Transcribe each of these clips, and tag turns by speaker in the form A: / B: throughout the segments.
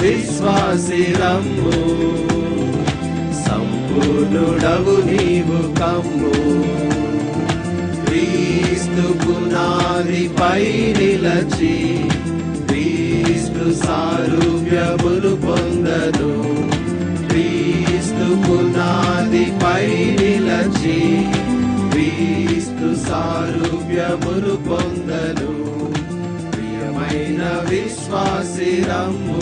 A: విశ్వాసి రమ్ము, సంపూర్ణుడవు నీవు కమ్ము. క్రీస్తు పునాదిపై నిలచి క్రీస్తు సారూప్యమును పొందను. క్రీస్తు పునాదిపై నిలచి క్రీస్తు సారూప్యమును పొందను. ప్రియమైన విశ్వాసి రమ్ము,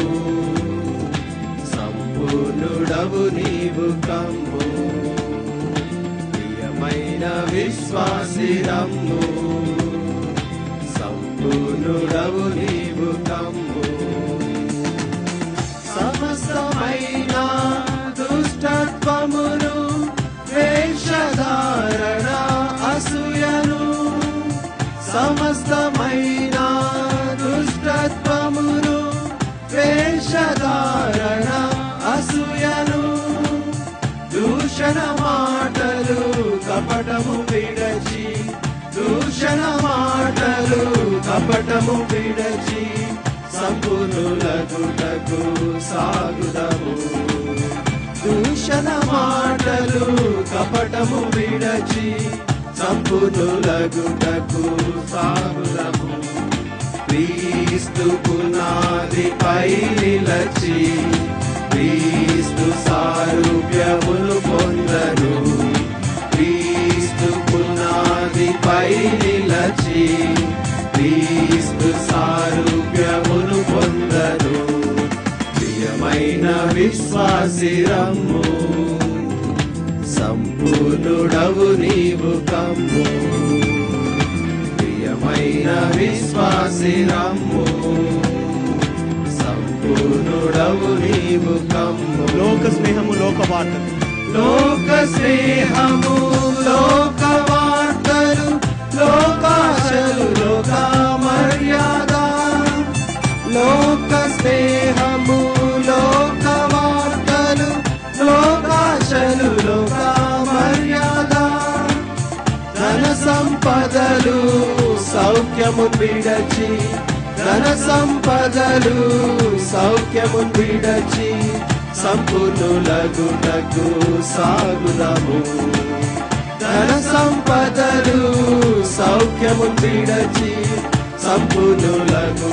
A: సంపూర్ణుడవు నీవు కమ్ము. ప్రియమైన విశ్వాసి రమ్ము, సంపూర్ణుడవు నీవు కమ్ము. సమస్తమైన దుష్టత్వమును, వేషధారణ, అసూయను, సమస్తమైన దుష్టత్వమును, వేషధారణ, అసూయను, దూషణ మాటలు కపటము విడచి, దూషణ మాటలు కపటము విడచి సంపూర్ణులగుటకు సాగుదము. దూషణ మాటలు కపటము విడచి సంపూర్ణులగుటకు సాగుదము. క్రీస్తు పునాదిపై నిలచి క్రీస్తు సారూప్యమును పొందను. క్రీస్తు పునాదిపై నిలచి క్రీస్తు సారూప్యమును పొందను. ప్రియమైన విశ్వాసి రమ్ము, సంపూర్ణుడవు నీవు కమ్ము. ప్రియమైన విశ్వాసి రమ్ము, సంపూర్ణుడవు నీవు కమ్ము.
B: లోక స్నేహము, లోక వార్తలు,
A: లోక స్నేహము, లోక వార్తలు, లోకాశలు, లోక మర్యాద. లోక స్నేహము, లోక వార్తలు, లోకాశలు, లోక మర్యాద. ధన సంపదలు సౌఖ్యము విడచి, ధన సంపదలు సౌఖ్యము విడచి సంపూర్ణులగుటకు సాగుదము. ధన సంపదలు సౌఖ్యము విడచి సంపూర్ణులకు